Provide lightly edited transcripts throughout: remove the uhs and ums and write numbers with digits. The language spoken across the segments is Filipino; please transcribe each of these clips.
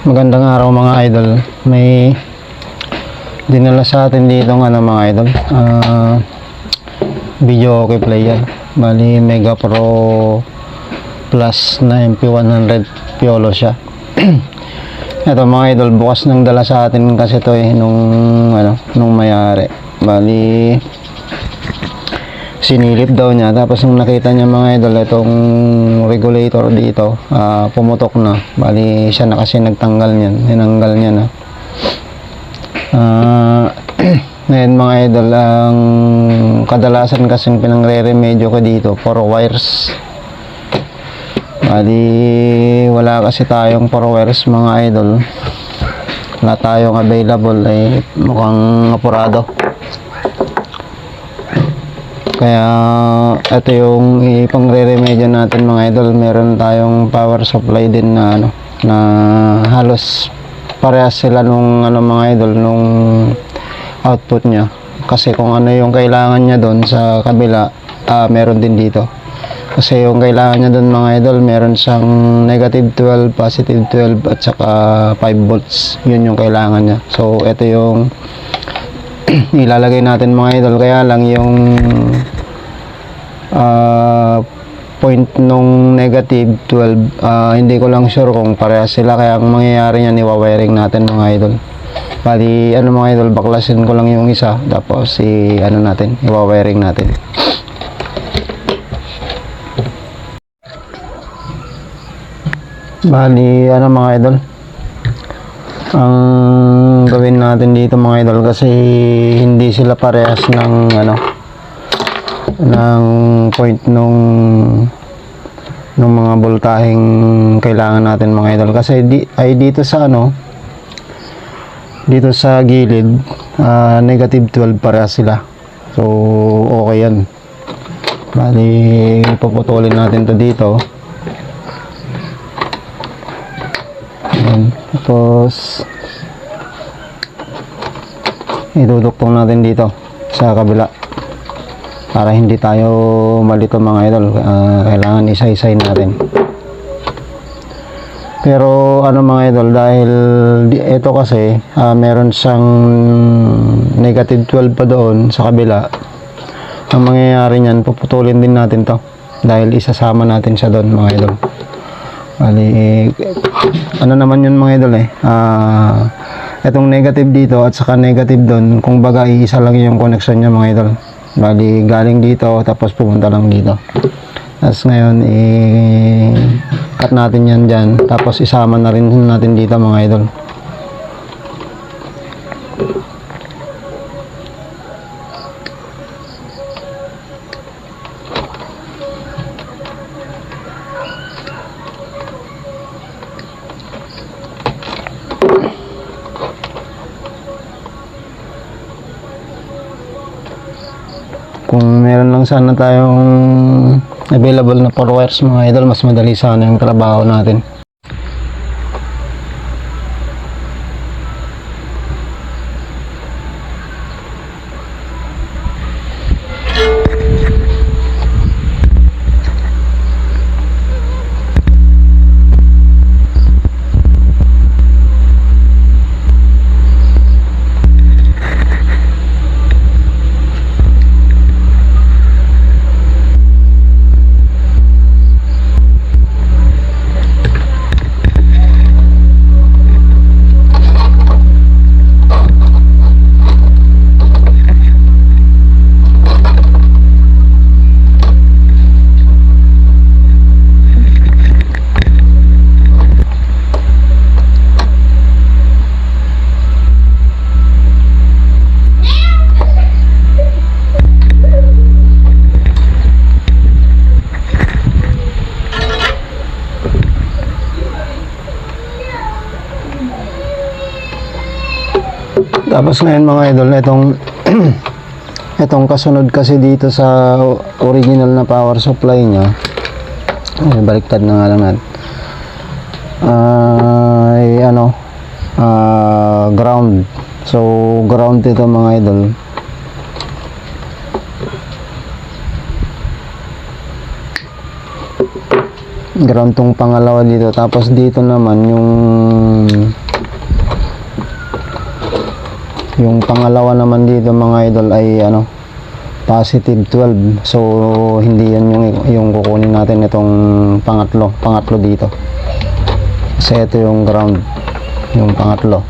Magandang araw mga idol. May dinala sa atin dito ng mga idol. Video okay player. Bali Mega Pro Plus na MP100 Piolo siya. Ito mga idol, bukas nang dala sa atin kasi to nung may-ari. Bali sinilip daw niya, tapos nung nakita niya mga idol itong regulator dito, pumutok na. Bali siya na kasi nagtanggal niyan, tinanggal niya na. Ngayon mga idol, ang kadalasan kasing pinangre-remedyo ko dito, 4 wires. Bali wala kasi tayong 4 wires mga idol, wala tayong available, ay mukhang apurado. Kaya ito yung ipangre-remedyo natin mga idol. Meron tayong power supply din na na halos parehas sila nung mga idol, nung output niya. Kasi kung ano yung kailangan niya doon sa kabila, meron din dito. Kasi yung kailangan niya doon mga idol, meron siyang negative 12, positive 12 at saka 5 volts. Yun yung kailangan niya. So ito yung ilalagay natin mga idol. Kaya lang yung point nung negative 12, hindi ko lang sure kung parehas sila. Kaya ang mangyayari niyan, iwa-wiring natin mga idol. Bali mga idol, baklasin ko lang yung isa, tapos natin, iwa-wiring natin. Bali mga idol, ang gawin natin dito mga idol, kasi hindi sila parehas ng ng point nung mga voltaheng kailangan natin mga idol. Kasi dito sa dito sa gilid, negative 12 parehas sila. So okay yan. Bali puputulin natin to dito. Tapos iduduktong natin dito sa kabila para hindi tayo malito mga idol. Kailangan isa-isahin natin. Pero mga idol, dahil ito kasi meron siyang negative 12 pa doon sa kabila, ang mangyayari niyan, puputulin din natin to dahil isasama natin siya doon mga idol. Bali naman yun mga idol, itong negative dito at saka negative doon, kung baga iisa lang yung connection niya mga idol. Bali galing dito tapos pumunta lang dito. Tapos ngayon cut natin yan dyan, tapos isama na rin natin dito mga idol. Kung meron lang sana tayong available na 4 wires mga idol, mas madali sana yung trabaho natin. Tapos ngayon mga idol, itong kasunod kasi dito sa original na power supply nya, baliktad na nga lang natin, ay ground. So ground ito mga idol. ground tong pangalawa dito. Tapos dito naman yung pangalawa naman dito mga idol ay ano, positive 12. So hindi yan yung kukunin natin itong pangatlo dito. Kasi ito yung ground, yung pangatlo.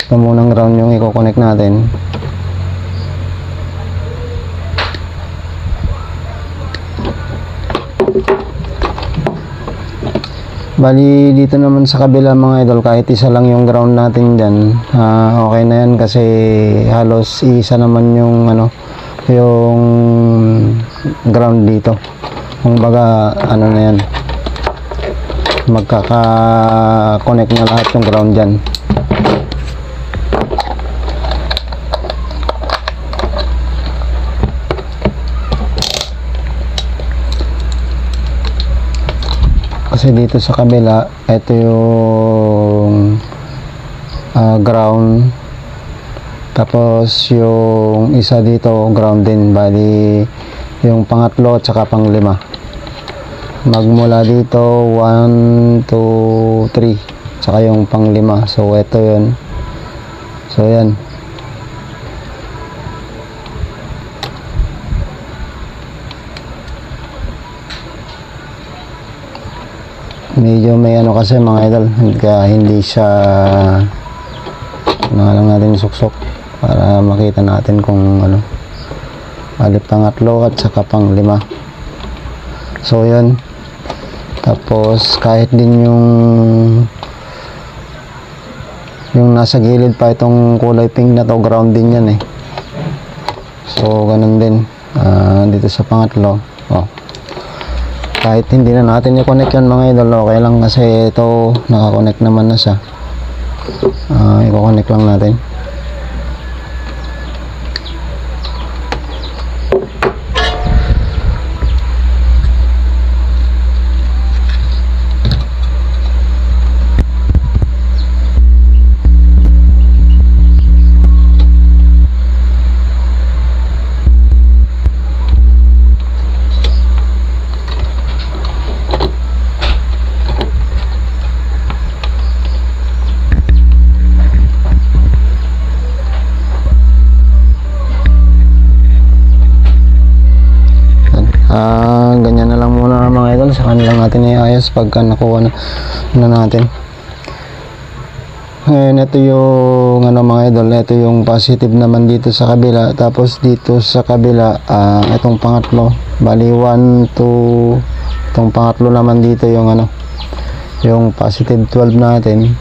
Ito munang ground yung i-connect natin. Bali dito naman sa kabila mga idol, kahit isa lang yung ground natin dyan, okay na yan kasi halos isa naman yung ano, yung ground dito. Kung baga ano na yan, magkaka-connect na lahat yung ground dyan. Kasi dito sa kabila, ito yung ground, tapos yung isa dito ground din. Bali yung pangatlo at saka panglima, magmula dito 1, 2, 3 saka yung panglima. So ito yun. So yan, medyo may ano kasi mga idol, kaya hindi siya lang natin suksok para makita natin kung ano, bali pangatlo at saka panglima. So yun, tapos kahit din yung nasa gilid pa, itong kulay pink na to, ground din yan eh. So ganun din dito sa pangatlo. Kahit hindi na natin i-connect yan mga idol, okay lang kasi ito naka-connect naman na siya. I-connect lang natin. Ganyan na lang muna mga idol, sa kanilang natin iayos pagka nakuha na natin. Ngayon ito yung ano mga idol, ito yung positive naman dito sa kabila. Tapos dito sa kabila, itong pangatlo, bali 1, 2, itong pangatlo naman dito yung ano, yung positive 12 natin.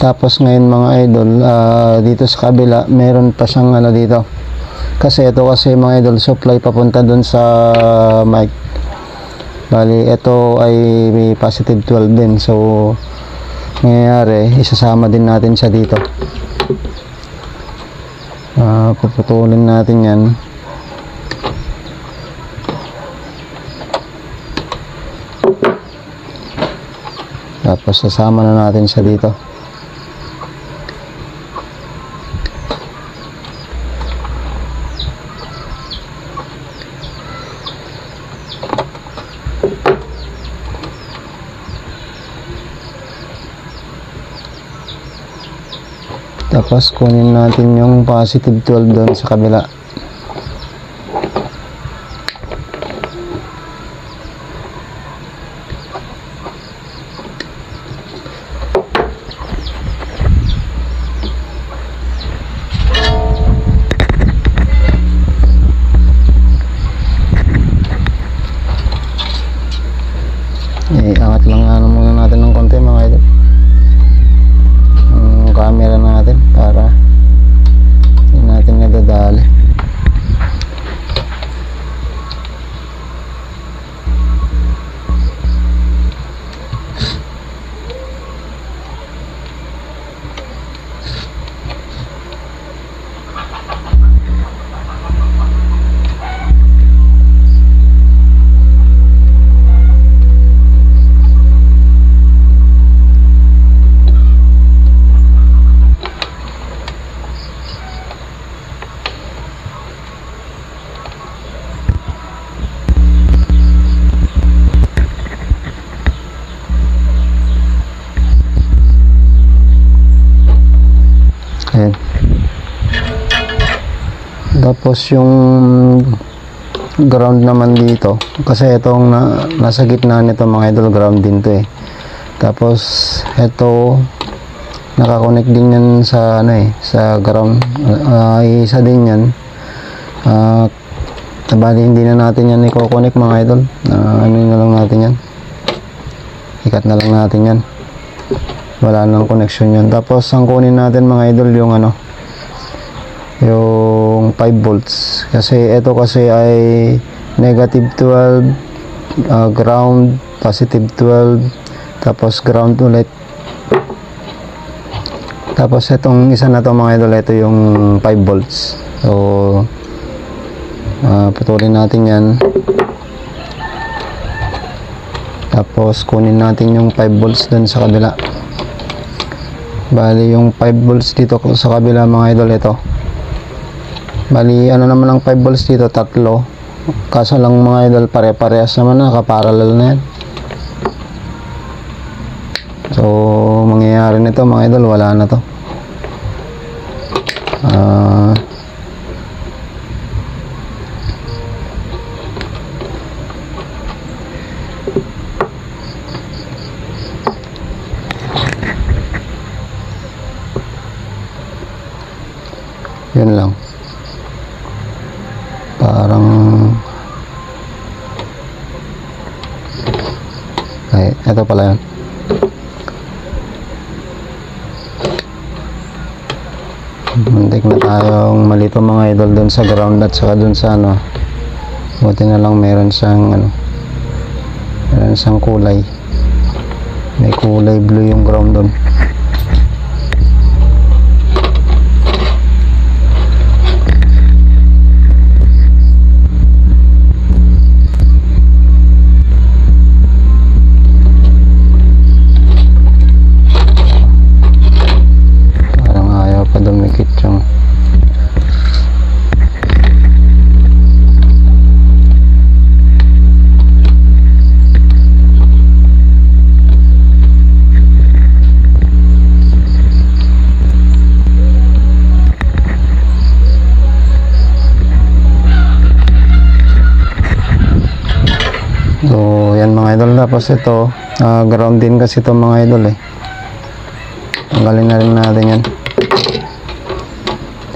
Tapos ngayon mga idol, dito sa kabila meron pa siyang ano dito, kasi ito kasi mga idol, supply papunta dun sa mic. Bali ito ay may positive 12 din. So nangyayari, isasama din natin siya dito. Puputulin natin yan. Tapos sasama na natin siya dito. Tapos kunin natin yung positive 12 doon sa kabila. Iangat lang muna natin ng konti mga idol ang camera natin para hindi natin nadadali. Tapos yung ground naman dito, kasi itong nasa gitna nito mga idol, ground din to eh. Tapos ito nakakonect din yan sa ano eh, sa ground. Isa din yan. Bali hindi na natin yan i-connect mga idol. Ano na lang natin yan, ikat na lang natin yan, wala nang connection yan. Tapos ang kunin natin mga idol yung ano, yung 5 volts, kasi ito kasi ay negative 12, ground, positive 12, tapos ground ulit. Tapos itong isa na to mga idol, ito yung 5 volts. So putulin natin yan, tapos kunin natin yung 5 volts dun sa kabila. Bali yung 5 volts dito sa kabila mga idol, ito bali ano naman ang 5 volts dito, tatlo. Kaso lang mga idol, pare-parehas naman, nakaparallel na yan. So mangyayari nito mga idol, wala na to. Yun lang, parang ay ito pala yun. Muntik na tayong malito mga idol dun sa ground at saka dun sa ano. Buti na lang meron siyang ano, meron siyang kulay, may kulay blue yung ground dun. Dumikit yung so yan mga idol. Tapos ito ground din kasi ito mga idol eh, tanggalin na rin natin yan.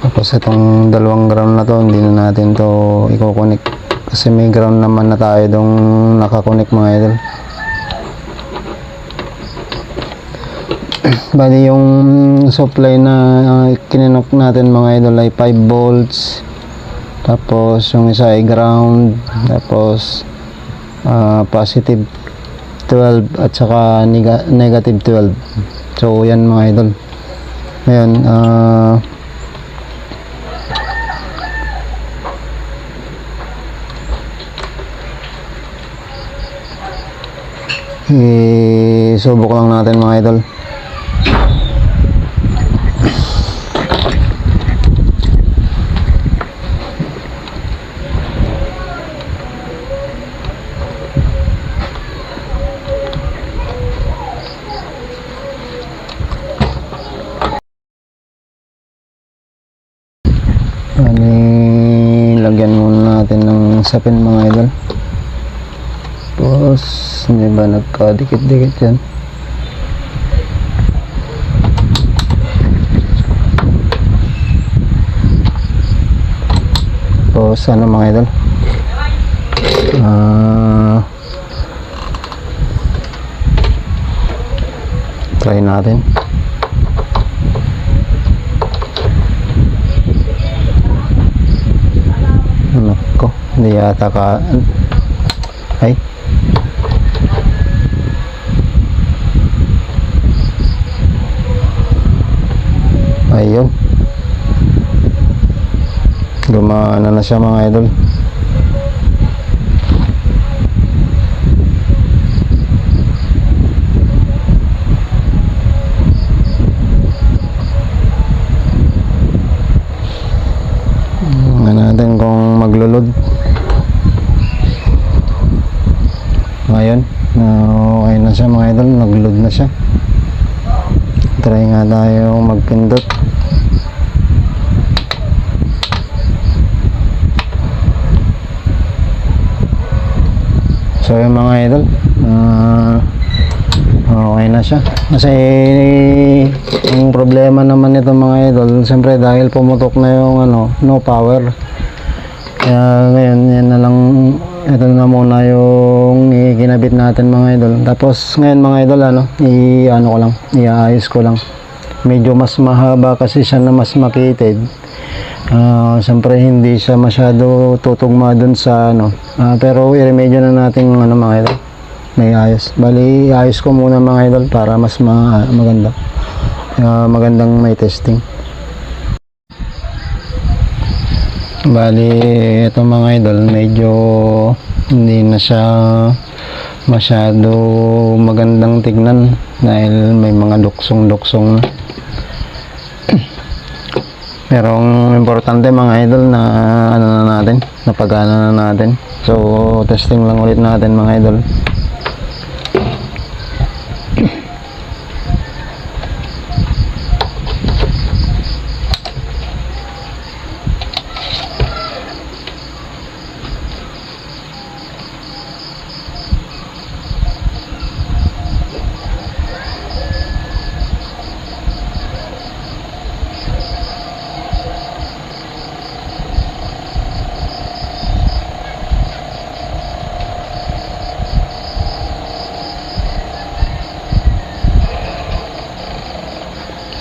Tapos itong dalawang ground na to, hindi na natin to i-connect kasi may ground naman na tayo dong nakakonect mga idol. Bali yung supply na kininock natin mga idol ay 5 volts, tapos yung isa ay ground, tapos positive 12 at saka negative 12. So yan mga idol. Ngayon subok lang natin mga idol. Lagyan muna natin ng sapin mga idol. Tapos hindi ba nagkadikit-dikit yan? Tapos ano mga idol, try natin. Nako, hindi yata ka ay ayun, gumana na siya mga idol. Natin kung maglulod ngayon. Okay na siya mga idol, naglod na siya. Try nga tayo magpindot. So yung mga idol, okay na siya. Kasi ang problema naman nito mga idol, siyempre dahil pumutok na yung no power. Kaya ngayon, yan na lang, ito na muna yung ikinabit natin mga idol. Tapos ngayon mga idol, iayos ko lang. Medyo mas mahaba kasi siya na mas makitid. Siyempre hindi siya masyado tutugma dun sa pero i-remedyo na natin mga idol. May ayos. Bali, iayos ko muna mga idol para mas maganda. Magandang may testing. Bali, ito mga idol, medyo hindi na siya masyado magandang tignan dahil may mga duksong-duksong na. Pero ang importante mga idol na napagana na natin. So, testing lang ulit natin mga idol.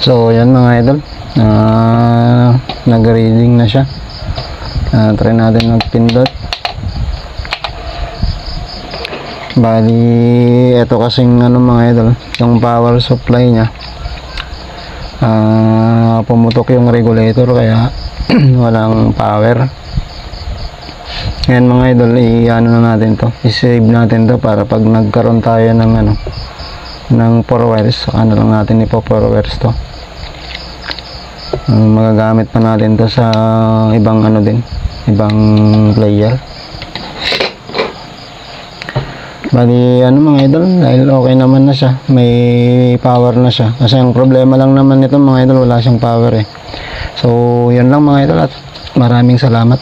So, yan mga idol. Nag-reading na siya. Try natin magpindot. Bali, ito kasing mga idol, yung power supply niya. Pumutok yung regulator kaya walang power. Ngayon mga idol, na natin to. I-save natin to para pag nagkaroon tayo ng ng 4 wires, saka na lang natin ipo-4 wires to. Magagamit pa natin to sa ibang ibang player. Bali mga idol, dahil okay naman na siya, may power na siya. Kasi ang problema lang naman nito mga idol, wala siyang power So yun lang mga idol, at maraming salamat.